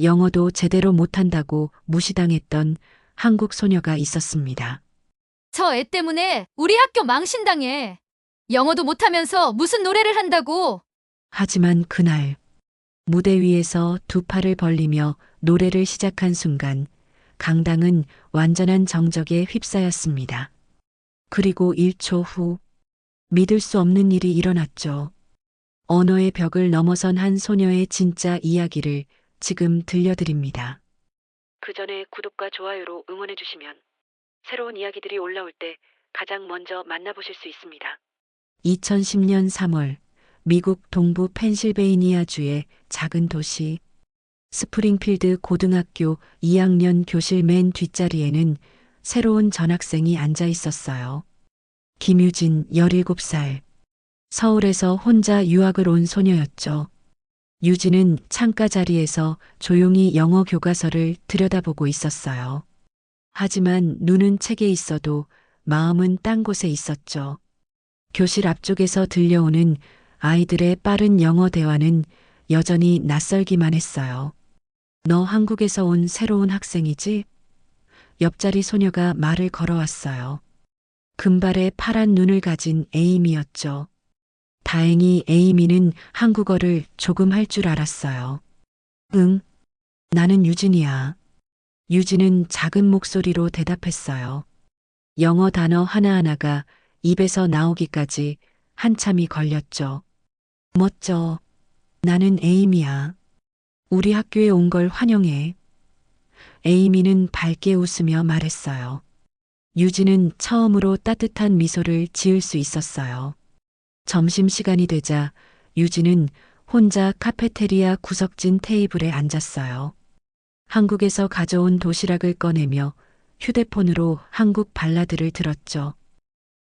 영어도 제대로 못한다고 무시당했던 한국 소녀가 있었습니다. 저 애 때문에 우리 학교 망신당해. 영어도 못하면서 무슨 노래를 한다고. 하지만 그날 무대 위에서 두 팔을 벌리며 노래를 시작한 순간 강당은 완전한 정적에 휩싸였습니다. 그리고 1초 후 믿을 수 없는 일이 일어났죠. 언어의 벽을 넘어선 한 소녀의 진짜 이야기를 지금 들려드립니다. 그 전에 구독과 좋아요로 응원해 주시면 새로운 이야기들이 올라올 때 가장 먼저 만나보실 수 있습니다. 2010년 3월 미국 동부 펜실베이니아주의 작은 도시 스프링필드 고등학교 2학년 교실 맨 뒷자리에는 새로운 전학생이 앉아 있었어요. 김유진 17살. 서울에서 혼자 유학을 온 소녀였죠. 유진은 창가 자리에서 조용히 영어 교과서를 들여다보고 있었어요. 하지만 눈은 책에 있어도 마음은 딴 곳에 있었죠. 교실 앞쪽에서 들려오는 아이들의 빠른 영어 대화는 여전히 낯설기만 했어요. 너 한국에서 온 새로운 학생이지? 옆자리 소녀가 말을 걸어왔어요. 금발의 파란 눈을 가진 에이미였죠. 다행히 에이미는 한국어를 조금 할 줄 알았어요. 응, 나는 유진이야. 유진은 작은 목소리로 대답했어요. 영어 단어 하나하나가 입에서 나오기까지 한참이 걸렸죠. 멋져. 나는 에이미야. 우리 학교에 온 걸 환영해. 에이미는 밝게 웃으며 말했어요. 유진은 처음으로 따뜻한 미소를 지을 수 있었어요. 점심시간이 되자 유진은 혼자 카페테리아 구석진 테이블에 앉았어요. 한국에서 가져온 도시락을 꺼내며 휴대폰으로 한국 발라드를 들었죠.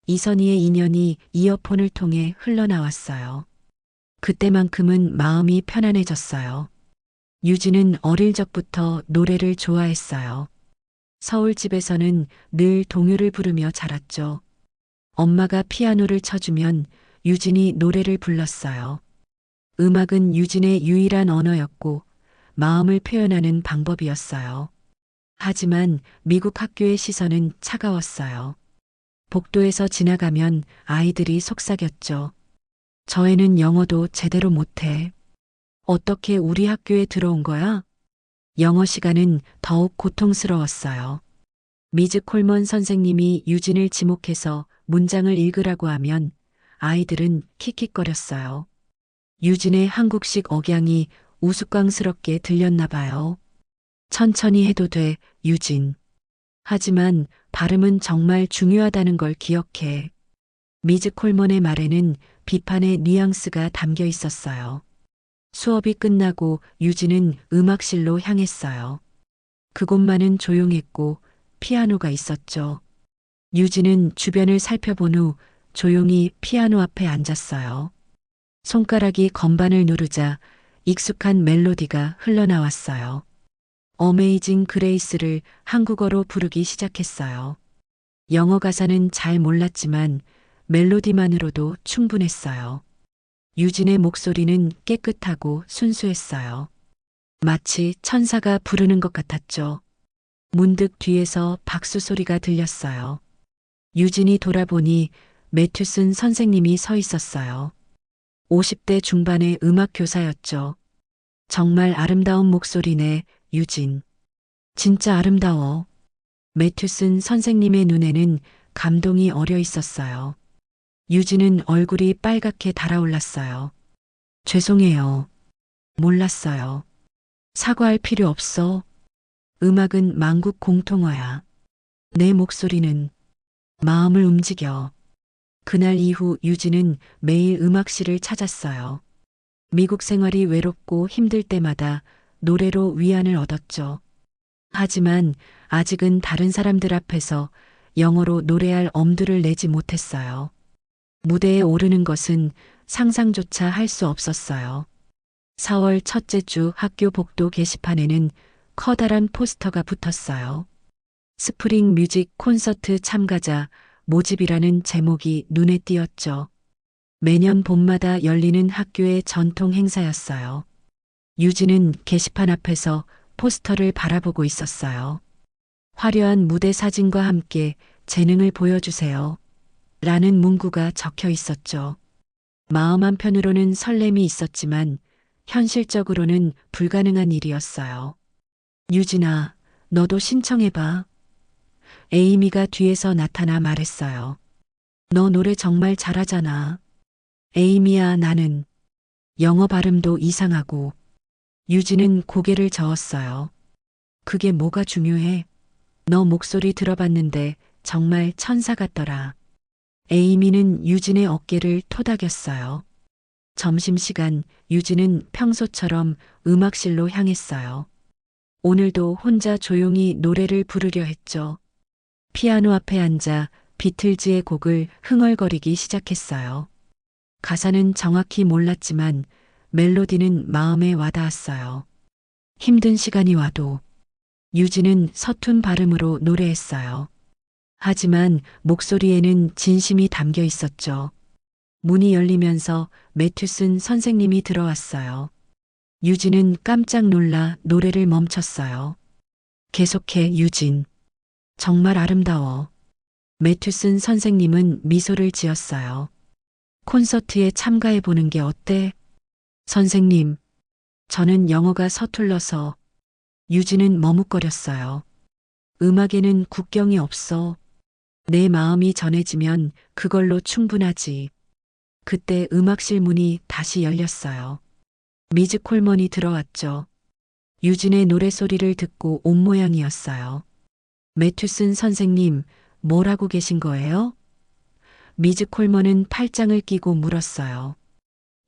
이선희의 인연이 이어폰을 통해 흘러나왔어요. 그때만큼은 마음이 편안해졌어요. 유진은 어릴 적부터 노래를 좋아했어요. 서울집에서는 늘 동요를 부르며 자랐죠. 엄마가 피아노를 쳐주면 유진이 노래를 불렀어요. 음악은 유진의 유일한 언어였고 마음을 표현하는 방법이었어요. 하지만 미국 학교의 시선은 차가웠어요. 복도에서 지나가면 아이들이 속삭였죠. 저 애는 영어도 제대로 못해. 어떻게 우리 학교에 들어온 거야? 영어 시간은 더욱 고통스러웠어요. 미즈 콜먼 선생님이 유진을 지목해서 문장을 읽으라고 하면 아이들은 킥킥거렸어요. 유진의 한국식 억양이 우스꽝스럽게 들렸나 봐요. 천천히 해도 돼, 유진. 하지만 발음은 정말 중요하다는 걸 기억해. 미즈 콜먼의 말에는 비판의 뉘앙스가 담겨 있었어요. 수업이 끝나고 유진은 음악실로 향했어요. 그곳만은 조용했고 피아노가 있었죠. 유진은 주변을 살펴본 후 조용히 피아노 앞에 앉았어요. 손가락이 건반을 누르자 익숙한 멜로디가 흘러나왔어요. 어메이징 그레이스를 한국어로 부르기 시작했어요. 영어 가사는 잘 몰랐지만 멜로디만으로도 충분했어요. 유진의 목소리는 깨끗하고 순수했어요. 마치 천사가 부르는 것 같았죠. 문득 뒤에서 박수 소리가 들렸어요. 유진이 돌아보니 매튜슨 선생님이 서 있었어요. 50대 중반의 음악 교사였죠. 정말 아름다운 목소리네, 유진. 진짜 아름다워. 매튜슨 선생님의 눈에는 감동이 어려 있었어요. 유진은 얼굴이 빨갛게 달아올랐어요. 죄송해요. 몰랐어요. 사과할 필요 없어. 음악은 만국 공통어야. 내 목소리는 마음을 움직여. 그날 이후 유진은 매일 음악실을 찾았어요. 미국 생활이 외롭고 힘들 때마다 노래로 위안을 얻었죠. 하지만 아직은 다른 사람들 앞에서 영어로 노래할 엄두를 내지 못했어요. 무대에 오르는 것은 상상조차 할 수 없었어요. 4월 첫째 주 학교 복도 게시판에는 커다란 포스터가 붙었어요. 스프링 뮤직 콘서트 참가자 모집이라는 제목이 눈에 띄었죠. 매년 봄마다 열리는 학교의 전통 행사였어요. 유진은 게시판 앞에서 포스터를 바라보고 있었어요. 화려한 무대 사진과 함께 재능을 보여주세요. 라는 문구가 적혀 있었죠. 마음 한편으로는 설렘이 있었지만 현실적으로는 불가능한 일이었어요. 유진아, 너도 신청해봐. 에이미가 뒤에서 나타나 말했어요. 너 노래 정말 잘하잖아. 에이미야, 나는. 영어 발음도 이상하고. 유진은 고개를 저었어요. 그게 뭐가 중요해? 너 목소리 들어봤는데 정말 천사 같더라. 에이미는 유진의 어깨를 토닥였어요. 점심시간 유진은 평소처럼 음악실로 향했어요. 오늘도 혼자 조용히 노래를 부르려 했죠. 피아노 앞에 앉아 비틀즈의 곡을 흥얼거리기 시작했어요. 가사는 정확히 몰랐지만 멜로디는 마음에 와닿았어요. 힘든 시간이 와도 유진은 서툰 발음으로 노래했어요. 하지만 목소리에는 진심이 담겨 있었죠. 문이 열리면서 매튜슨 선생님이 들어왔어요. 유진은 깜짝 놀라 노래를 멈췄어요. 계속해, 유진. 정말 아름다워. 매튜슨 선생님은 미소를 지었어요. 콘서트에 참가해 보는 게 어때? 선생님, 저는 영어가 서툴러서. 유진은 머뭇거렸어요. 음악에는 국경이 없어. 내 마음이 전해지면 그걸로 충분하지. 그때 음악실 문이 다시 열렸어요. 미즈 콜먼이 들어왔죠. 유진의 노래소리를 듣고 온 모양이었어요. 매튜슨 선생님, 뭘 하고 계신 거예요? 미즈 콜먼은 팔짱을 끼고 물었어요.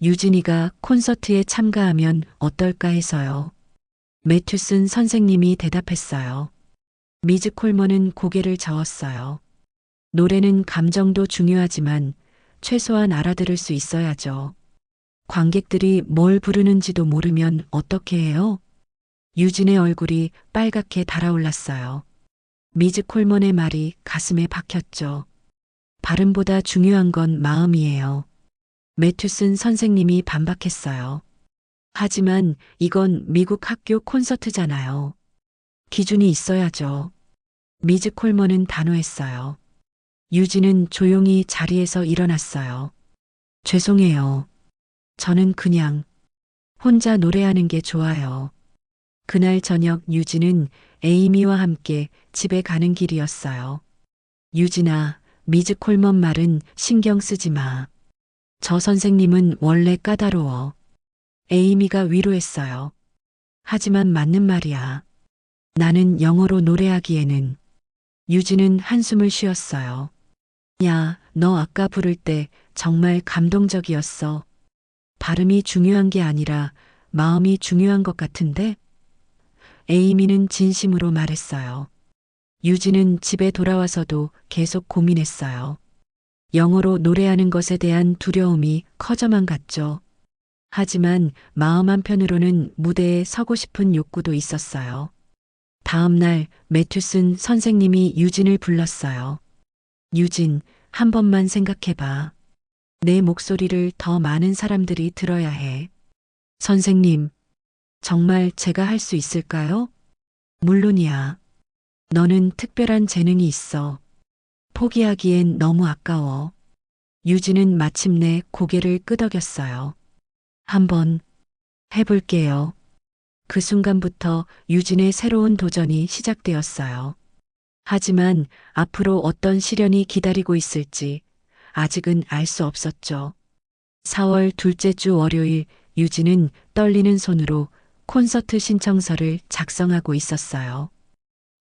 유진이가 콘서트에 참가하면 어떨까 해서요. 매튜슨 선생님이 대답했어요. 미즈 콜먼은 고개를 저었어요. 노래는 감정도 중요하지만 최소한 알아들을 수 있어야죠. 관객들이 뭘 부르는지도 모르면 어떻게 해요? 유진의 얼굴이 빨갛게 달아올랐어요. 미즈 콜먼의 말이 가슴에 박혔죠. 발음보다 중요한 건 마음이에요. 매튜슨 선생님이 반박했어요. 하지만 이건 미국 학교 콘서트잖아요. 기준이 있어야죠. 미즈 콜먼은 단호했어요. 유진은 조용히 자리에서 일어났어요. 죄송해요. 저는 그냥 혼자 노래하는 게 좋아요. 그날 저녁 유진은 에이미와 함께 집에 가는 길이었어요. 유진아, 미즈 콜먼 말은 신경 쓰지 마. 저 선생님은 원래 까다로워. 에이미가 위로했어요. 하지만 맞는 말이야. 나는 영어로 노래하기에는. 유진은 한숨을 쉬었어요. 야, 너 아까 부를 때 정말 감동적이었어. 발음이 중요한 게 아니라 마음이 중요한 것 같은데? 에이미는 진심으로 말했어요. 유진은 집에 돌아와서도 계속 고민했어요. 영어로 노래하는 것에 대한 두려움이 커져만 갔죠. 하지만 마음 한편으로는 무대에 서고 싶은 욕구도 있었어요. 다음 날 매튜슨 선생님이 유진을 불렀어요. 유진, 한 번만 생각해봐. 내 목소리를 더 많은 사람들이 들어야 해. 선생님, 정말 제가 할 수 있을까요? 물론이야. 너는 특별한 재능이 있어. 포기하기엔 너무 아까워. 유진은 마침내 고개를 끄덕였어요. 한번 해볼게요. 그 순간부터 유진의 새로운 도전이 시작되었어요. 하지만 앞으로 어떤 시련이 기다리고 있을지 아직은 알 수 없었죠. 4월 둘째 주 월요일 유진은 떨리는 손으로 콘서트 신청서를 작성하고 있었어요.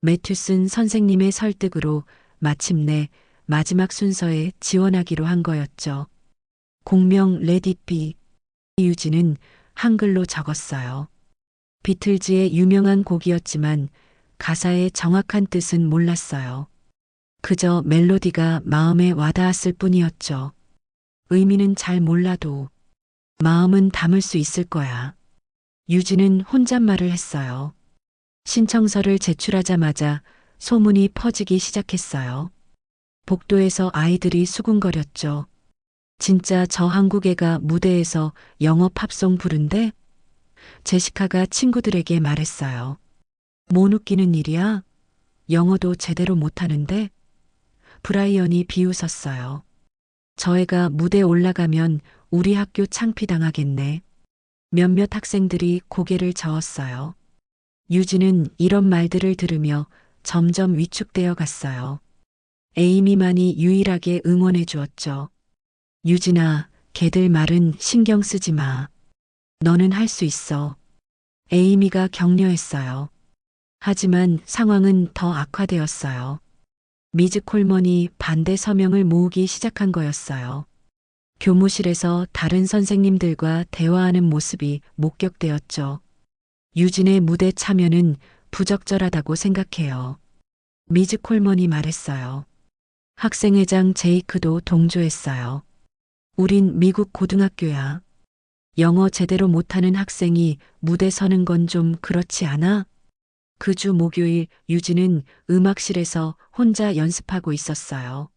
매튜슨 선생님의 설득으로 마침내 마지막 순서에 지원하기로 한 거였죠. 공명 레디비. 유진은 한글로 적었어요. 비틀즈의 유명한 곡이었지만 가사의 정확한 뜻은 몰랐어요. 그저 멜로디가 마음에 와닿았을 뿐이었죠. 의미는 잘 몰라도 마음은 담을 수 있을 거야. 유진은 혼잣말을 했어요. 신청서를 제출하자마자 소문이 퍼지기 시작했어요. 복도에서 아이들이 수군거렸죠. 진짜 저 한국 애가 무대에서 영어 팝송 부른대? 제시카가 친구들에게 말했어요. 못 웃기는 일이야? 영어도 제대로 못하는데? 브라이언이 비웃었어요. 저 애가 무대에 올라가면 우리 학교 창피당하겠네. 몇몇 학생들이 고개를 저었어요. 유진은 이런 말들을 들으며 점점 위축되어 갔어요. 에이미만이 유일하게 응원해 주었죠. 유진아, 걔들 말은 신경 쓰지 마. 너는 할 수 있어. 에이미가 격려했어요. 하지만 상황은 더 악화되었어요. 미즈 콜먼이 반대 서명을 모으기 시작한 거였어요. 교무실에서 다른 선생님들과 대화하는 모습이 목격되었죠. 유진의 무대 참여는 부적절하다고 생각해요. 미즈 콜먼이 말했어요. 학생회장 제이크도 동조했어요. 우린 미국 고등학교야. 영어 제대로 못하는 학생이 무대 서는 건 좀 그렇지 않아? 그 주 목요일 유진은 음악실에서 혼자 연습하고 있었어요.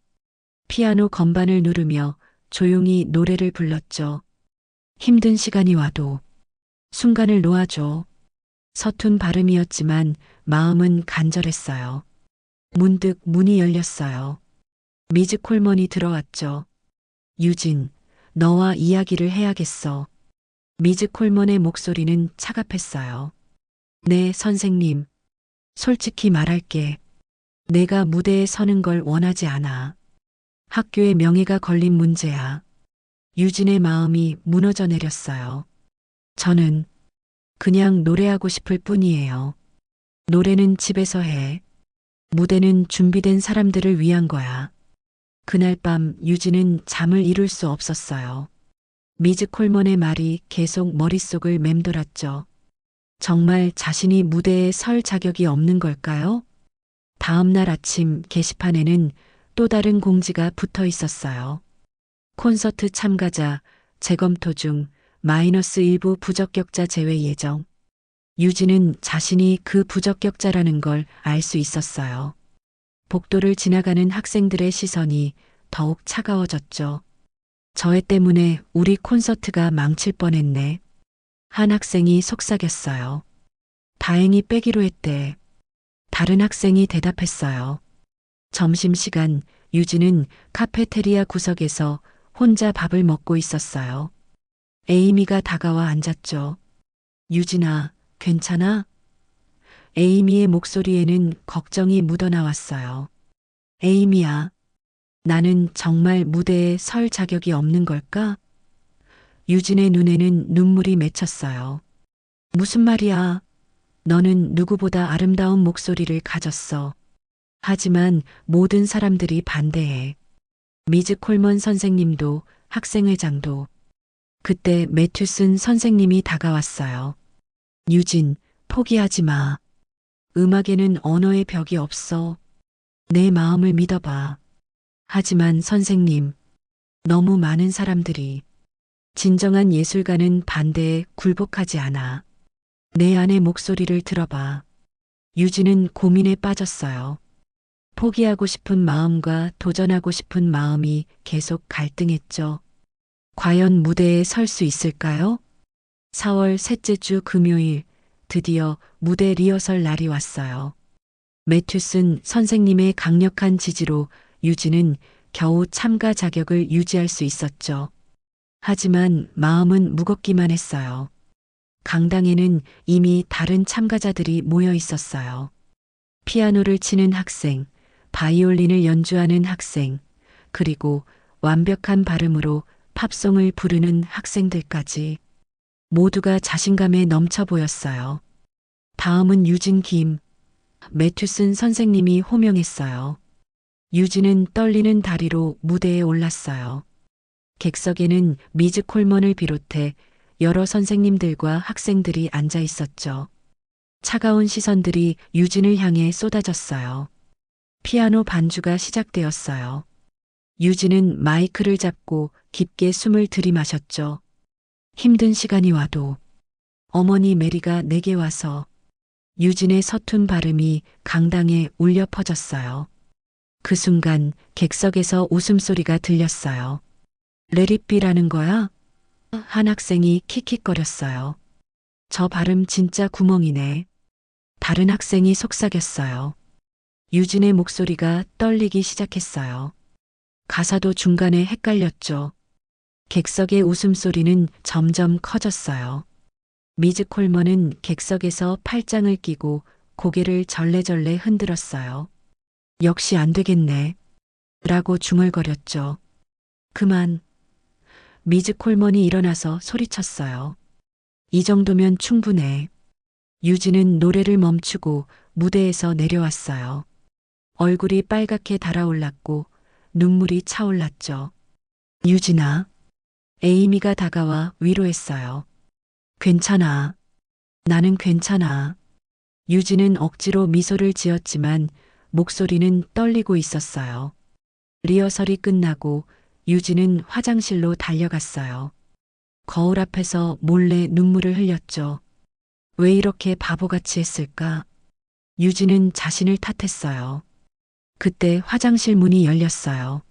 피아노 건반을 누르며 조용히 노래를 불렀죠. 힘든 시간이 와도 순간을 놓아줘. 서툰 발음이었지만 마음은 간절했어요. 문득 문이 열렸어요. 미즈 콜먼이 들어왔죠. 유진, 너와 이야기를 해야겠어. 미즈 콜먼의 목소리는 차갑했어요. 네, 선생님. 솔직히 말할게. 내가 무대에 서는 걸 원하지 않아. 학교의 명예가 걸린 문제야. 유진의 마음이 무너져 내렸어요. 저는 그냥 노래하고 싶을 뿐이에요. 노래는 집에서 해. 무대는 준비된 사람들을 위한 거야. 그날 밤 유진은 잠을 이룰 수 없었어요. 미즈 콜먼의 말이 계속 머릿속을 맴돌았죠. 정말 자신이 무대에 설 자격이 없는 걸까요? 다음 날 아침 게시판에는 또 다른 공지가 붙어 있었어요. 콘서트 참가자 재검토 중 마이너스 일부 부적격자 제외 예정. 유진은 자신이 그 부적격자라는 걸 알 수 있었어요. 복도를 지나가는 학생들의 시선이 더욱 차가워졌죠. 저 애 때문에 우리 콘서트가 망칠 뻔했네. 한 학생이 속삭였어요. 다행히 빼기로 했대. 다른 학생이 대답했어요. 점심시간 유진은 카페테리아 구석에서 혼자 밥을 먹고 있었어요. 에이미가 다가와 앉았죠. 유진아, 괜찮아? 에이미의 목소리에는 걱정이 묻어나왔어요. 에이미야, 나는 정말 무대에 설 자격이 없는 걸까? 유진의 눈에는 눈물이 맺혔어요. 무슨 말이야? 너는 누구보다 아름다운 목소리를 가졌어. 하지만 모든 사람들이 반대해. 미즈 콜먼 선생님도 학생회장도. 그때 매튜슨 선생님이 다가왔어요. 유진, 포기하지 마. 음악에는 언어의 벽이 없어. 내 마음을 믿어봐. 하지만 선생님, 너무 많은 사람들이 진정한 예술가는 반대에 굴복하지 않아. 내 안의 목소리를 들어봐. 유진은 고민에 빠졌어요. 포기하고 싶은 마음과 도전하고 싶은 마음이 계속 갈등했죠. 과연 무대에 설 수 있을까요? 4월 셋째 주 금요일, 드디어 무대 리허설 날이 왔어요. 매튜슨 선생님의 강력한 지지로 유진은 겨우 참가 자격을 유지할 수 있었죠. 하지만 마음은 무겁기만 했어요. 강당에는 이미 다른 참가자들이 모여 있었어요. 피아노를 치는 학생, 바이올린을 연주하는 학생, 그리고 완벽한 발음으로 팝송을 부르는 학생들까지 모두가 자신감에 넘쳐 보였어요. 다음은 유진 김, 매튜슨 선생님이 호명했어요. 유진은 떨리는 다리로 무대에 올랐어요. 객석에는 미즈 콜먼을 비롯해 여러 선생님들과 학생들이 앉아 있었죠. 차가운 시선들이 유진을 향해 쏟아졌어요. 피아노 반주가 시작되었어요. 유진은 마이크를 잡고 깊게 숨을 들이마셨죠. 힘든 시간이 와도 어머니 메리가 내게 와서. 유진의 서툰 발음이 강당에 울려 퍼졌어요. 그 순간 객석에서 웃음소리가 들렸어요. 레릿비라는 거야? 한 학생이 킥킥거렸어요. 저 발음 진짜 구멍이네. 다른 학생이 속삭였어요. 유진의 목소리가 떨리기 시작했어요. 가사도 중간에 헷갈렸죠. 객석의 웃음소리는 점점 커졌어요. 미즈 콜먼은 객석에서 팔짱을 끼고 고개를 절레절레 흔들었어요. 역시 안 되겠네. 라고 중얼거렸죠. 그만. 미즈 콜먼이 일어나서 소리쳤어요. 이 정도면 충분해. 유진은 노래를 멈추고 무대에서 내려왔어요. 얼굴이 빨갛게 달아올랐고 눈물이 차올랐죠. 유진아. 에이미가 다가와 위로했어요. 괜찮아. 나는 괜찮아. 유진은 억지로 미소를 지었지만 목소리는 떨리고 있었어요. 리허설이 끝나고 유진은 화장실로 달려갔어요. 거울 앞에서 몰래 눈물을 흘렸죠. 왜 이렇게 바보같이 했을까? 유진은 자신을 탓했어요. 그때 화장실 문이 열렸어요.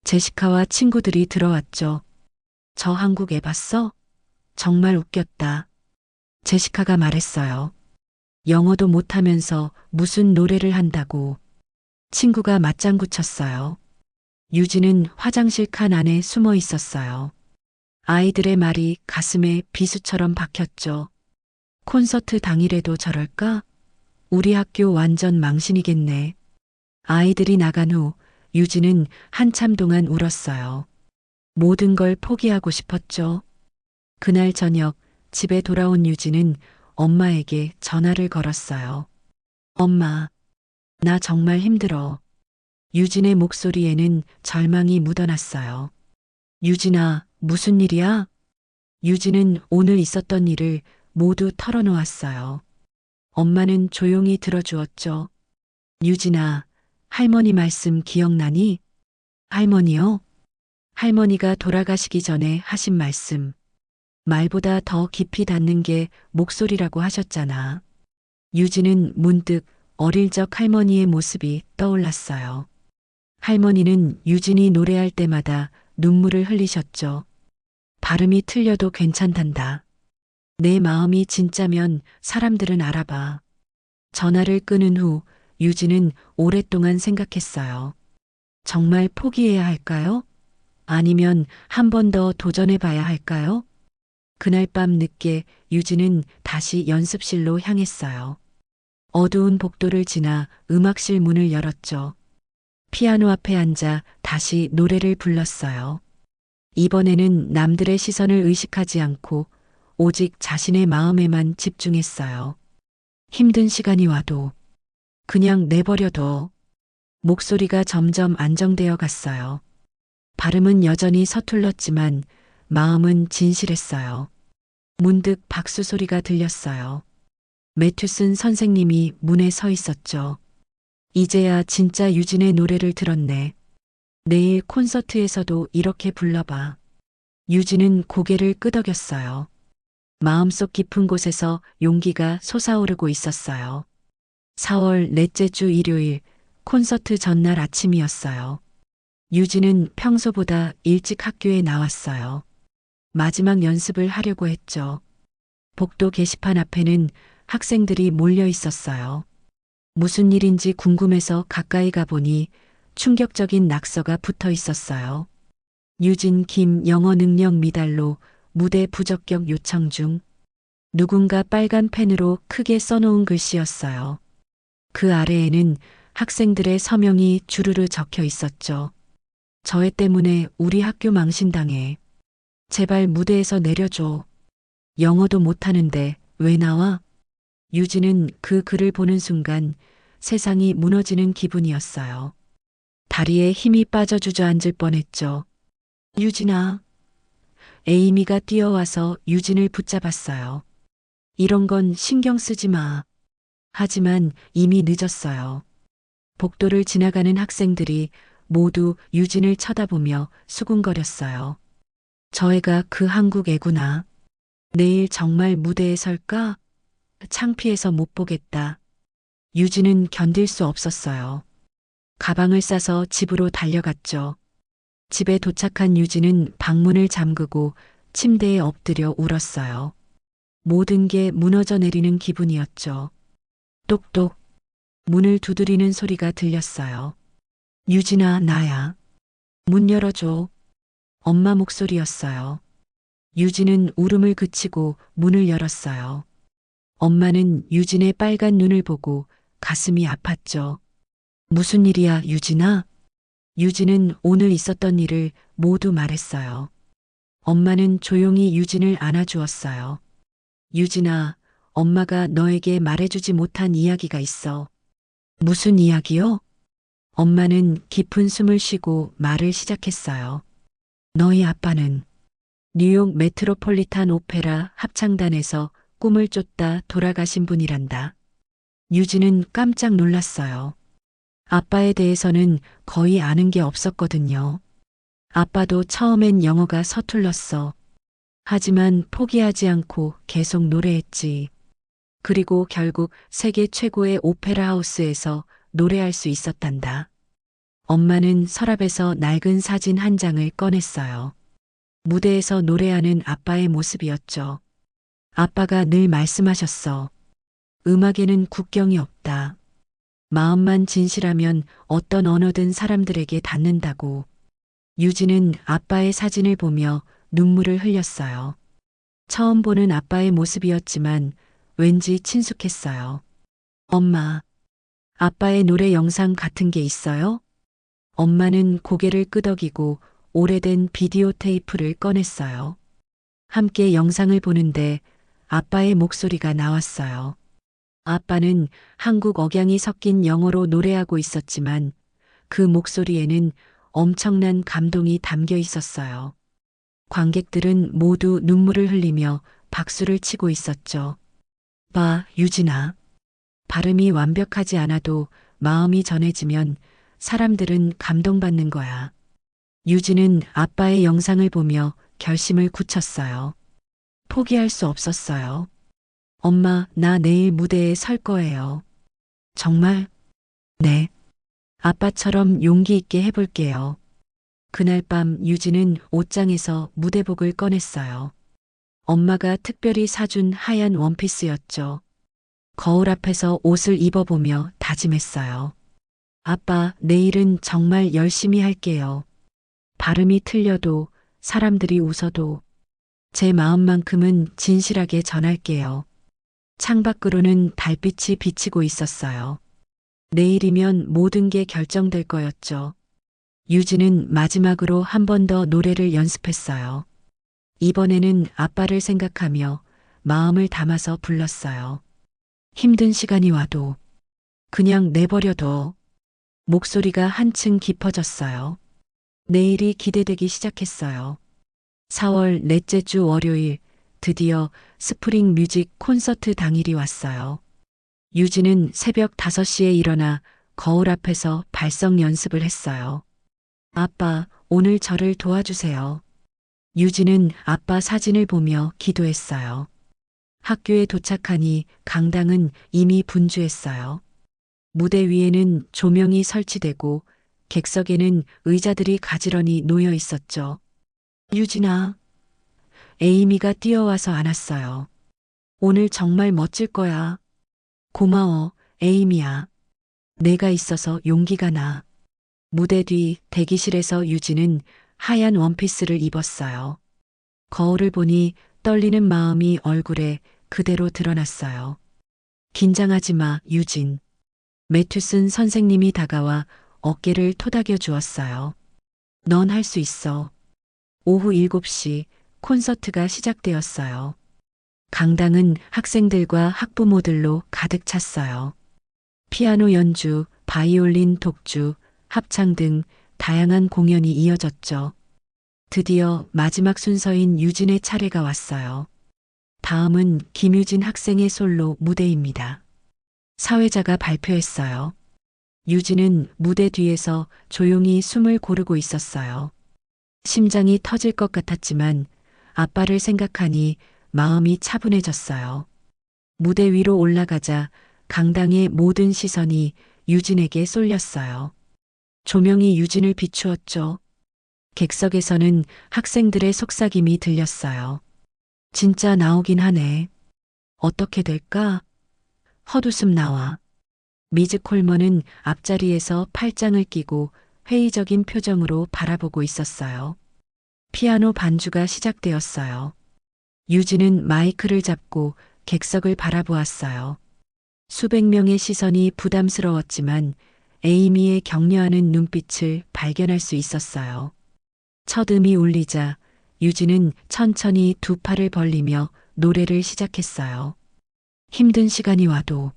제시카와 친구들이 들어왔죠. 저 한국 애 봤어? 정말 웃겼다. 제시카가 말했어요. 영어도 못하면서 무슨 노래를 한다고. 친구가 맞장구 쳤어요. 유진은 화장실 칸 안에 숨어 있었어요. 아이들의 말이 가슴에 비수처럼 박혔죠. 콘서트 당일에도 저럴까? 우리 학교 완전 망신이겠네. 아이들이 나간 후 유진은 한참 동안 울었어요. 모든 걸 포기하고 싶었죠. 그날 저녁 집에 돌아온 유진은 엄마에게 전화를 걸었어요. 엄마, 나 정말 힘들어. 유진의 목소리에는 절망이 묻어났어요. 유진아, 무슨 일이야? 유진은 오늘 있었던 일을 모두 털어놓았어요. 엄마는 조용히 들어주었죠. 유진아, 할머니 말씀 기억나니? 할머니요? 할머니가 돌아가시기 전에 하신 말씀. 말보다 더 깊이 닿는 게 목소리라고 하셨잖아. 유진은 문득 어릴 적 할머니의 모습이 떠올랐어요. 할머니는 유진이 노래할 때마다 눈물을 흘리셨죠. 발음이 틀려도 괜찮단다. 내 마음이 진짜면 사람들은 알아봐. 전화를 끊은 후 유진은 오랫동안 생각했어요. 정말 포기해야 할까요? 아니면 한 번 더 도전해 봐야 할까요? 그날 밤 늦게 유진은 다시 연습실로 향했어요. 어두운 복도를 지나 음악실 문을 열었죠. 피아노 앞에 앉아 다시 노래를 불렀어요. 이번에는 남들의 시선을 의식하지 않고 오직 자신의 마음에만 집중했어요. 힘든 시간이 와도 그냥 내버려둬. 목소리가 점점 안정되어 갔어요. 발음은 여전히 서툴렀지만 마음은 진실했어요. 문득 박수 소리가 들렸어요. 매튜슨 선생님이 문에 서 있었죠. 이제야 진짜 유진의 노래를 들었네. 내일 콘서트에서도 이렇게 불러봐. 유진은 고개를 끄덕였어요. 마음속 깊은 곳에서 용기가 솟아오르고 있었어요. 4월 넷째 주 일요일 콘서트 전날 아침이었어요. 유진은 평소보다 일찍 학교에 나왔어요. 마지막 연습을 하려고 했죠. 복도 게시판 앞에는 학생들이 몰려 있었어요. 무슨 일인지 궁금해서 가까이 가보니 충격적인 낙서가 붙어 있었어요. 유진 김 영어 능력 미달로 무대 부적격 요청 중. 누군가 빨간 펜으로 크게 써놓은 글씨였어요. 그 아래에는 학생들의 서명이 주르르 적혀 있었죠. 저 애 때문에 우리 학교 망신당해. 제발 무대에서 내려줘. 영어도 못하는데 왜 나와? 유진은 그 글을 보는 순간 세상이 무너지는 기분이었어요. 다리에 힘이 빠져 주저앉을 뻔했죠. 유진아. 에이미가 뛰어와서 유진을 붙잡았어요. 이런 건 신경 쓰지 마. 하지만 이미 늦었어요. 복도를 지나가는 학생들이 모두 유진을 쳐다보며 수군거렸어요. 저 애가 그 한국 애구나. 내일 정말 무대에 설까? 창피해서 못 보겠다. 유진은 견딜 수 없었어요. 가방을 싸서 집으로 달려갔죠. 집에 도착한 유진은 방문을 잠그고 침대에 엎드려 울었어요. 모든 게 무너져 내리는 기분이었죠. 똑똑. 문을 두드리는 소리가 들렸어요. 유진아, 나야. 문 열어줘. 엄마 목소리였어요. 유진은 울음을 그치고 문을 열었어요. 엄마는 유진의 빨간 눈을 보고 가슴이 아팠죠. 무슨 일이야, 유진아? 유진은 오늘 있었던 일을 모두 말했어요. 엄마는 조용히 유진을 안아주었어요. 유진아, 엄마가 너에게 말해주지 못한 이야기가 있어. 무슨 이야기요? 엄마는 깊은 숨을 쉬고 말을 시작했어요. 너희 아빠는 뉴욕 메트로폴리탄 오페라 합창단에서 꿈을 쫓다 돌아가신 분이란다. 유진은 깜짝 놀랐어요. 아빠에 대해서는 거의 아는 게 없었거든요. 아빠도 처음엔 영어가 서툴렀어. 하지만 포기하지 않고 계속 노래했지. 그리고 결국 세계 최고의 오페라 하우스에서 노래할 수 있었단다. 엄마는 서랍에서 낡은 사진 한 장을 꺼냈어요. 무대에서 노래하는 아빠의 모습이었죠. 아빠가 늘 말씀하셨어. 음악에는 국경이 없다. 마음만 진실하면 어떤 언어든 사람들에게 닿는다고. 유진은 아빠의 사진을 보며 눈물을 흘렸어요. 처음 보는 아빠의 모습이었지만 왠지 친숙했어요. 엄마, 아빠의 노래 영상 같은 게 있어요? 엄마는 고개를 끄덕이고 오래된 비디오 테이프를 꺼냈어요. 함께 영상을 보는데 아빠의 목소리가 나왔어요. 아빠는 한국 억양이 섞인 영어로 노래하고 있었지만 그 목소리에는 엄청난 감동이 담겨 있었어요. 관객들은 모두 눈물을 흘리며 박수를 치고 있었죠. 봐, 유진아. 발음이 완벽하지 않아도 마음이 전해지면 사람들은 감동받는 거야. 유진은 아빠의 영상을 보며 결심을 굳혔어요. 포기할 수 없었어요. 엄마, 나 내일 무대에 설 거예요. 정말? 네. 아빠처럼 용기 있게 해볼게요. 그날 밤 유진은 옷장에서 무대복을 꺼냈어요. 엄마가 특별히 사준 하얀 원피스였죠. 거울 앞에서 옷을 입어보며 다짐했어요. 아빠, 내일은 정말 열심히 할게요. 발음이 틀려도 사람들이 웃어도 제 마음만큼은 진실하게 전할게요. 창밖으로는 달빛이 비치고 있었어요. 내일이면 모든 게 결정될 거였죠. 유진은 마지막으로 한 번 더 노래를 연습했어요. 이번에는 아빠를 생각하며 마음을 담아서 불렀어요. 힘든 시간이 와도 그냥 내버려둬. 목소리가 한층 깊어졌어요. 내일이 기대되기 시작했어요. 4월 넷째 주 월요일, 드디어 스프링 뮤직 콘서트 당일이 왔어요. 유진은 새벽 5시에 일어나 거울 앞에서 발성 연습을 했어요. 아빠, 오늘 저를 도와주세요. 유진은 아빠 사진을 보며 기도했어요. 학교에 도착하니 강당은 이미 분주했어요. 무대 위에는 조명이 설치되고 객석에는 의자들이 가지런히 놓여 있었죠. 유진아. 에이미가 뛰어와서 안았어요. 오늘 정말 멋질 거야. 고마워, 에이미야. 내가 있어서 용기가 나. 무대 뒤 대기실에서 유진은 하얀 원피스를 입었어요. 거울을 보니 떨리는 마음이 얼굴에 그대로 드러났어요. 긴장하지 마, 유진. 매튜슨 선생님이 다가와 어깨를 토닥여 주었어요. 넌 할 수 있어. 오후 7시 콘서트가 시작되었어요. 강당은 학생들과 학부모들로 가득 찼어요. 피아노 연주, 바이올린 독주, 합창 등 다양한 공연이 이어졌죠. 드디어 마지막 순서인 유진의 차례가 왔어요. 다음은 김유진 학생의 솔로 무대입니다. 사회자가 발표했어요. 유진은 무대 뒤에서 조용히 숨을 고르고 있었어요. 심장이 터질 것 같았지만 아빠를 생각하니 마음이 차분해졌어요. 무대 위로 올라가자 강당의 모든 시선이 유진에게 쏠렸어요. 조명이 유진을 비추었죠. 객석에서는 학생들의 속삭임이 들렸어요. 진짜 나오긴 하네. 어떻게 될까? 헛웃음 나와. 미즈 콜먼은 앞자리에서 팔짱을 끼고 회의적인 표정으로 바라보고 있었어요. 피아노 반주가 시작되었어요. 유진은 마이크를 잡고 객석을 바라보았어요. 수백 명의 시선이 부담스러웠지만 에이미의 격려하는 눈빛을 발견할 수 있었어요. 첫 음이 울리자 유진은 천천히 두 팔을 벌리며 노래를 시작했어요. 힘든 시간이 와도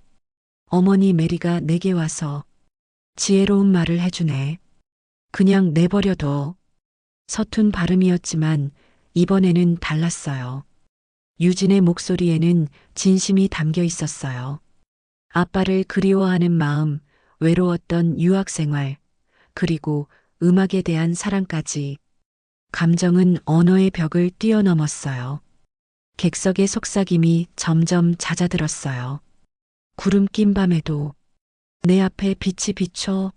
어머니 메리가 내게 와서 지혜로운 말을 해주네. 그냥 내버려둬. 서툰 발음이었지만 이번에는 달랐어요. 유진의 목소리에는 진심이 담겨 있었어요. 아빠를 그리워하는 마음, 외로웠던 유학 생활, 그리고 음악에 대한 사랑까지. 감정은 언어의 벽을 뛰어넘었어요. 객석의 속삭임이 점점 잦아들었어요. 구름 낀 밤에도 내 앞에 빛이 비춰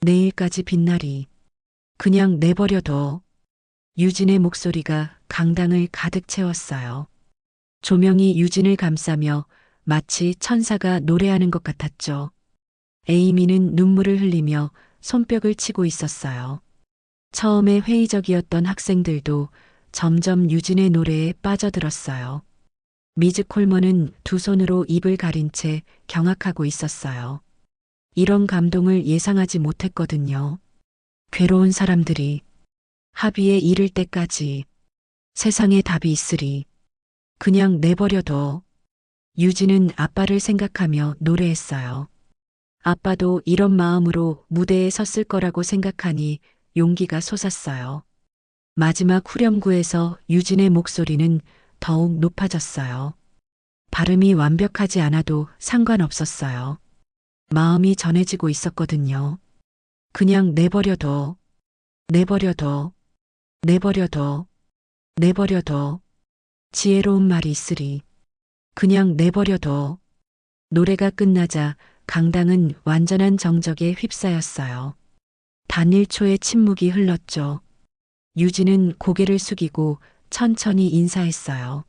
내일까지 빛나리. 그냥 내버려둬. 유진의 목소리가 강당을 가득 채웠어요. 조명이 유진을 감싸며 마치 천사가 노래하는 것 같았죠. 에이미는 눈물을 흘리며 손뼉을 치고 있었어요. 처음에 회의적이었던 학생들도 점점 유진의 노래에 빠져들었어요. 미즈 콜먼은 두 손으로 입을 가린 채 경악하고 있었어요. 이런 감동을 예상하지 못했거든요. 괴로운 사람들이 합의에 이를 때까지 세상에 답이 있으리. 그냥 내버려둬. 유진은 아빠를 생각하며 노래했어요. 아빠도 이런 마음으로 무대에 섰을 거라고 생각하니 용기가 솟았어요. 마지막 후렴구에서 유진의 목소리는 더욱 높아졌어요. 발음이 완벽하지 않아도 상관없었어요. 마음이 전해지고 있었거든요. 그냥 내버려둬. 내버려둬. 내버려둬. 내버려둬. 지혜로운 말이 있으리. 그냥 내버려둬. 노래가 끝나자 강당은 완전한 정적에 휩싸였어요. 단 1초의 침묵이 흘렀죠. 유진은 고개를 숙이고 천천히 인사했어요.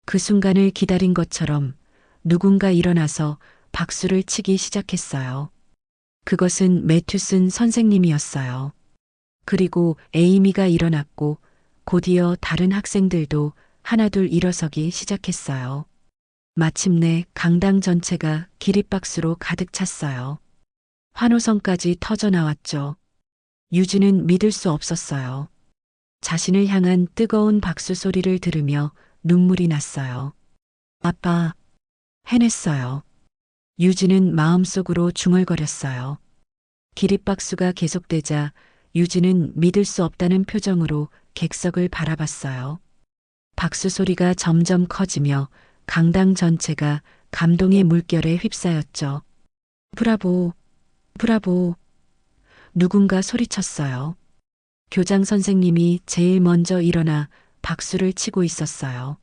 그 순간을 기다린 것처럼 누군가 일어나서 박수를 치기 시작했어요. 그것은 매튜슨 선생님이었어요. 그리고 에이미가 일어났고 곧이어 다른 학생들도 하나둘 일어서기 시작했어요. 마침내 강당 전체가 기립박수로 가득 찼어요. 환호성까지 터져 나왔죠. 유진은 믿을 수 없었어요. 자신을 향한 뜨거운 박수 소리를 들으며 눈물이 났어요. 아빠, 해냈어요. 유진은 마음속으로 중얼거렸어요. 기립박수가 계속되자 유진은 믿을 수 없다는 표정으로 객석을 바라봤어요. 박수 소리가 점점 커지며 강당 전체가 감동의 물결에 휩싸였죠. 브라보, 브라보. 누군가 소리쳤어요. 교장 선생님이 제일 먼저 일어나 박수를 치고 있었어요.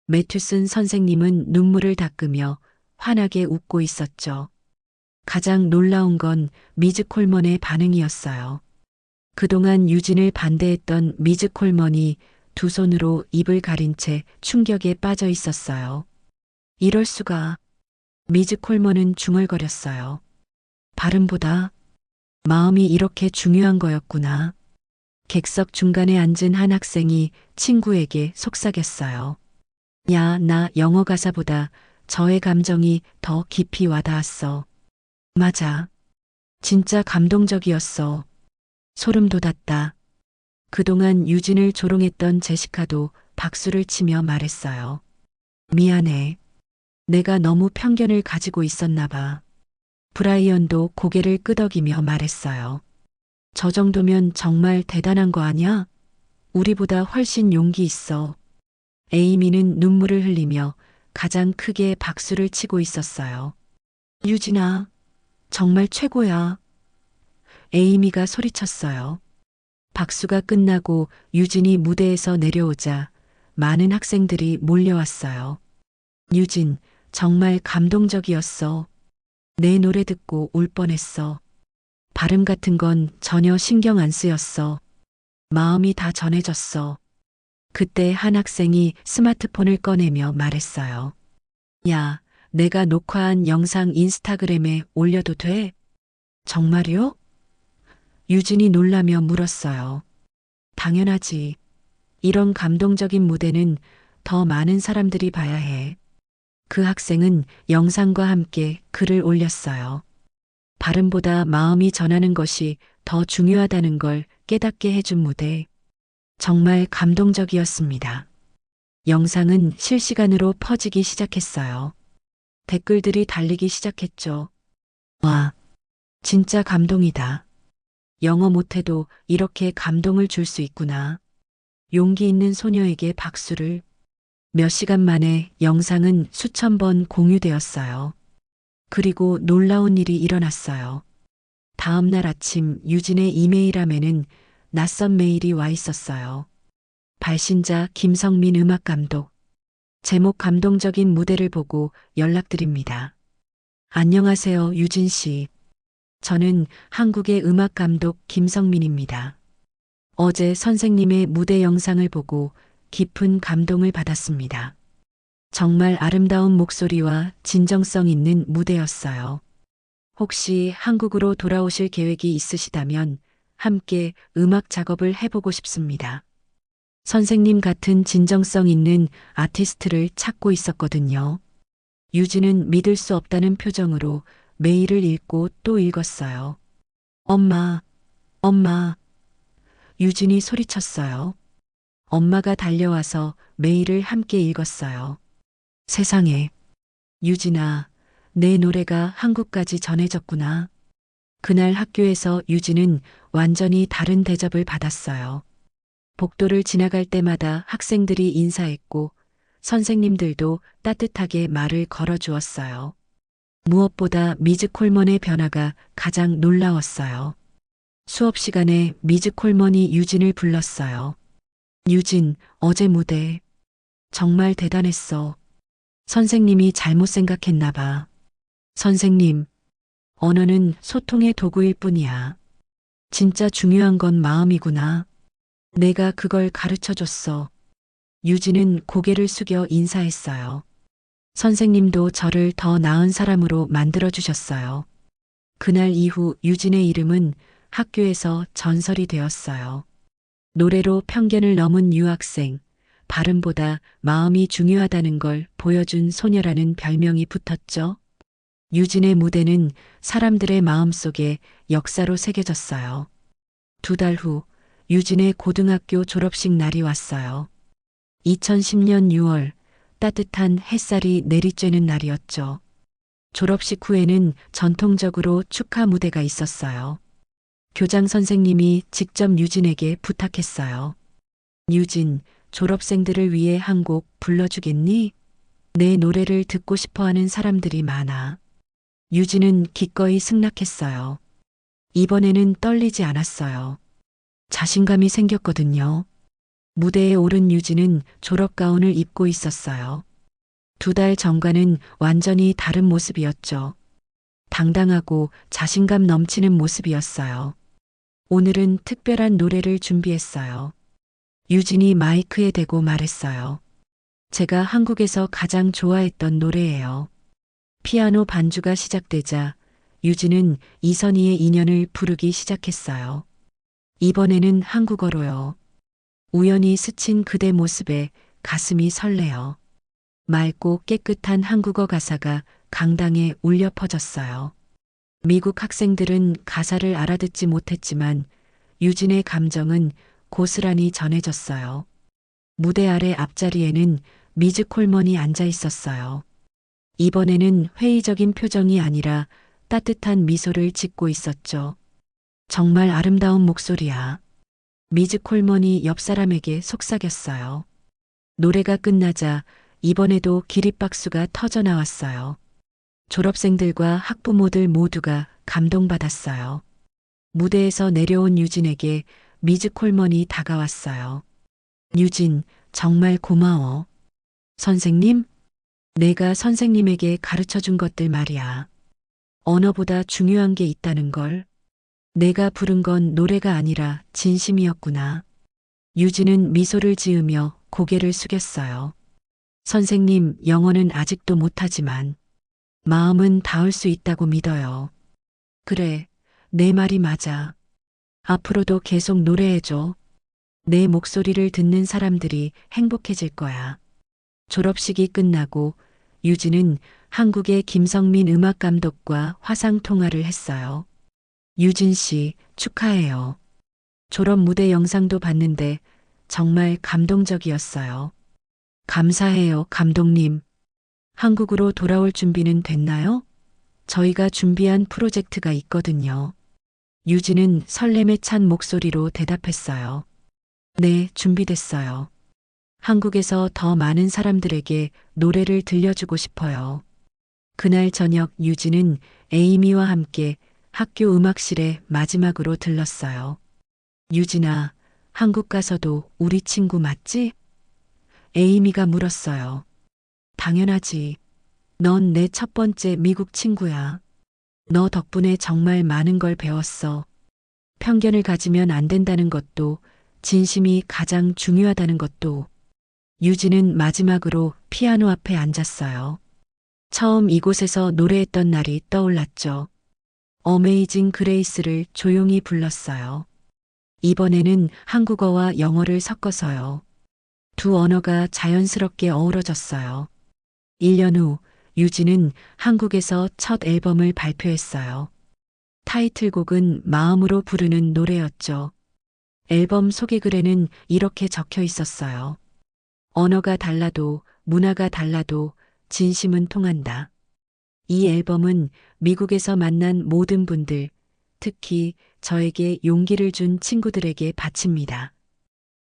매튜슨 선생님은 눈물을 닦으며 환하게 웃고 있었죠. 가장 놀라운 건 미즈 콜먼의 반응이었어요. 그동안 유진을 반대했던 미즈 콜먼이 두 손으로 입을 가린 채 충격에 빠져 있었어요. 이럴 수가. 미즈 콜먼은 중얼거렸어요. 발음보다 마음이 이렇게 중요한 거였구나. 객석 중간에 앉은 한 학생이 친구에게 속삭였어요. 야, 나 영어 가사보다 저의 감정이 더 깊이 와닿았어. 맞아. 진짜 감동적이었어. 소름 돋았다. 그동안 유진을 조롱했던 제시카도 박수를 치며 말했어요. 미안해. 내가 너무 편견을 가지고 있었나 봐. 브라이언도 고개를 끄덕이며 말했어요. 저 정도면 정말 대단한 거 아냐? 우리보다 훨씬 용기 있어. 에이미는 눈물을 흘리며 가장 크게 박수를 치고 있었어요. 유진아, 정말 최고야. 에이미가 소리쳤어요. 박수가 끝나고 유진이 무대에서 내려오자 많은 학생들이 몰려왔어요. 유진, 정말 감동적이었어. 내 노래 듣고 울 뻔했어. 발음 같은 건 전혀 신경 안 쓰였어. 마음이 다 전해졌어. 그때 한 학생이 스마트폰을 꺼내며 말했어요. 야, 내가 녹화한 영상 인스타그램에 올려도 돼? 정말요? 유진이 놀라며 물었어요. 당연하지. 이런 감동적인 무대는 더 많은 사람들이 봐야 해. 그 학생은 영상과 함께 글을 올렸어요. 발음보다 마음이 전하는 것이 더 중요하다는 걸 깨닫게 해준 무대. 정말 감동적이었습니다. 영상은 실시간으로 퍼지기 시작했어요. 댓글들이 달리기 시작했죠. 와, 진짜 감동이다. 영어 못해도 이렇게 감동을 줄 수 있구나. 용기 있는 소녀에게 박수를. 몇 시간 만에 영상은 수천 번 공유되었어요. 그리고 놀라운 일이 일어났어요. 다음 날 아침 유진의 이메일함에는 낯선 메일이 와 있었어요. 발신자 김성민 음악감독. 제목 감동적인 무대를 보고 연락드립니다. 안녕하세요, 유진 씨. 저는 한국의 음악감독 김성민입니다. 어제 선생님의 무대 영상을 보고 깊은 감동을 받았습니다. 정말 아름다운 목소리와 진정성 있는 무대였어요. 혹시 한국으로 돌아오실 계획이 있으시다면 함께 음악 작업을 해보고 싶습니다. 선생님 같은 진정성 있는 아티스트를 찾고 있었거든요. 유진은 믿을 수 없다는 표정으로 메일을 읽고 또 읽었어요. 엄마, 엄마. 유진이 소리쳤어요. 엄마가 달려와서 메일을 함께 읽었어요. 세상에. 유진아, 내 노래가 한국까지 전해졌구나. 그날 학교에서 유진은 완전히 다른 대접을 받았어요. 복도를 지나갈 때마다 학생들이 인사했고 선생님들도 따뜻하게 말을 걸어주었어요. 무엇보다 미즈 콜먼의 변화가 가장 놀라웠어요. 수업 시간에 미즈 콜먼이 유진을 불렀어요. 유진, 어제 무대 정말 대단했어. 선생님이 잘못 생각했나 봐. 선생님, 언어는 소통의 도구일 뿐이야. 진짜 중요한 건 마음이구나. 내가 그걸 가르쳐 줬어. 유진은 고개를 숙여 인사했어요. 선생님도 저를 더 나은 사람으로 만들어 주셨어요. 그날 이후 유진의 이름은 학교에서 전설이 되었어요. 노래로 편견을 넘은 유학생, 발음보다 마음이 중요하다는 걸 보여준 소녀라는 별명이 붙었죠. 유진의 무대는 사람들의 마음속에 역사로 새겨졌어요. 2달 후 유진의 고등학교 졸업식 날이 왔어요. 2010년 6월 따뜻한 햇살이 내리쬐는 날이었죠. 졸업식 후에는 전통적으로 축하 무대가 있었어요. 교장 선생님이 직접 유진에게 부탁했어요. 유진, 졸업생들을 위해 한 곡 불러주겠니? 내 노래를 듣고 싶어 하는 사람들이 많아. 유진은 기꺼이 승낙했어요. 이번에는 떨리지 않았어요. 자신감이 생겼거든요. 무대에 오른 유진은 졸업가운을 입고 있었어요. 2달 전과는 완전히 다른 모습이었죠. 당당하고 자신감 넘치는 모습이었어요. 오늘은 특별한 노래를 준비했어요. 유진이 마이크에 대고 말했어요. 제가 한국에서 가장 좋아했던 노래예요. 피아노 반주가 시작되자 유진은 이선희의 인연을 부르기 시작했어요. 이번에는 한국어로요. 우연히 스친 그대 모습에 가슴이 설레요. 맑고 깨끗한 한국어 가사가 강당에 울려 퍼졌어요. 미국 학생들은 가사를 알아듣지 못했지만 유진의 감정은 고스란히 전해졌어요. 무대 아래 앞자리에는 미즈 콜먼이 앉아 있었어요. 이번에는 회의적인 표정이 아니라 따뜻한 미소를 짓고 있었죠. 정말 아름다운 목소리야. 미즈 콜먼이 옆 사람에게 속삭였어요. 노래가 끝나자 이번에도 기립박수가 터져 나왔어요. 졸업생들과 학부모들 모두가 감동받았어요. 무대에서 내려온 유진에게 미즈 콜먼이 다가왔어요. 유진, 정말 고마워. 선생님? 내가 선생님에게 가르쳐 준 것들 말이야. 언어보다 중요한 게 있다는 걸. 내가 부른 건 노래가 아니라 진심이었구나. 유진은 미소를 지으며 고개를 숙였어요. 선생님, 영어는 아직도 못하지만 마음은 닿을 수 있다고 믿어요. 그래, 내 말이 맞아. 앞으로도 계속 노래해줘. 내 목소리를 듣는 사람들이 행복해질 거야. 졸업식이 끝나고 유진은 한국의 김성민 음악 감독과 화상 통화를 했어요. 유진 씨, 축하해요. 졸업 무대 영상도 봤는데 정말 감동적이었어요. 감사해요, 감독님. 한국으로 돌아올 준비는 됐나요? 저희가 준비한 프로젝트가 있거든요. 유진은 설렘에 찬 목소리로 대답했어요. 네, 준비됐어요. 한국에서 더 많은 사람들에게 노래를 들려주고 싶어요. 그날 저녁 유진은 에이미와 함께 학교 음악실에 마지막으로 들렀어요. 유진아, 한국 가서도 우리 친구 맞지? 에이미가 물었어요. 당연하지. 넌 내 첫 번째 미국 친구야. 너 덕분에 정말 많은 걸 배웠어. 편견을 가지면 안 된다는 것도, 진심이 가장 중요하다는 것도. 유진은 마지막으로 피아노 앞에 앉았어요. 처음 이곳에서 노래했던 날이 떠올랐죠. 어메이징 그레이스를 조용히 불렀어요. 이번에는 한국어와 영어를 섞어서요. 두 언어가 자연스럽게 어우러졌어요. 1년 후 유진은 한국에서 첫 앨범을 발표했어요. 타이틀곡은 마음으로 부르는 노래였죠. 앨범 소개글에는 이렇게 적혀 있었어요. 언어가 달라도 문화가 달라도 진심은 통한다. 이 앨범은 미국에서 만난 모든 분들, 특히 저에게 용기를 준 친구들에게 바칩니다.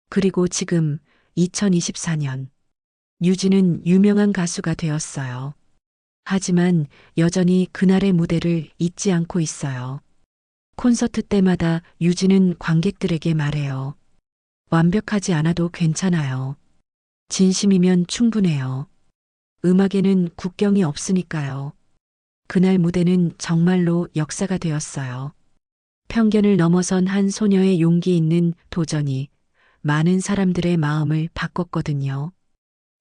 그리고 지금 2024년 유진은 유명한 가수가 되었어요. 하지만 여전히 그날의 무대를 잊지 않고 있어요. 콘서트 때마다 유진은 관객들에게 말해요. 완벽하지 않아도 괜찮아요. 진심이면 충분해요. 음악에는 국경이 없으니까요. 그날 무대는 정말로 역사가 되었어요. 편견을 넘어선 한 소녀의 용기 있는 도전이 많은 사람들의 마음을 바꿨거든요.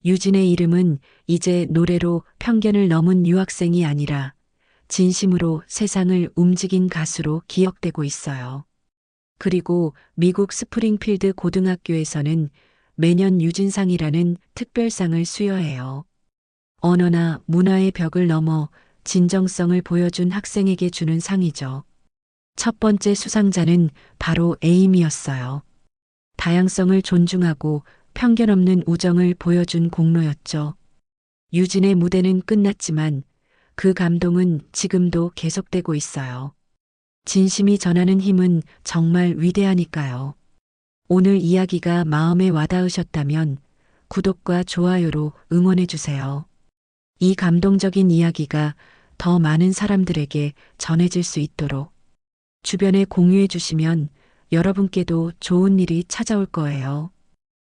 유진의 이름은 이제 노래로 편견을 넘은 유학생이 아니라 진심으로 세상을 움직인 가수로 기억되고 있어요. 그리고 미국 스프링필드 고등학교에서는 매년 유진상이라는 특별상을 수여해요. 언어나 문화의 벽을 넘어 진정성을 보여준 학생에게 주는 상이죠. 첫 번째 수상자는 바로 에임이었어요. 다양성을 존중하고 편견 없는 우정을 보여준 공로였죠. 유진의 무대는 끝났지만 그 감동은 지금도 계속되고 있어요. 진심이 전하는 힘은 정말 위대하니까요. 오늘 이야기가 마음에 와닿으셨다면 구독과 좋아요로 응원해주세요. 이 감동적인 이야기가 더 많은 사람들에게 전해질 수 있도록 주변에 공유해주시면 여러분께도 좋은 일이 찾아올 거예요.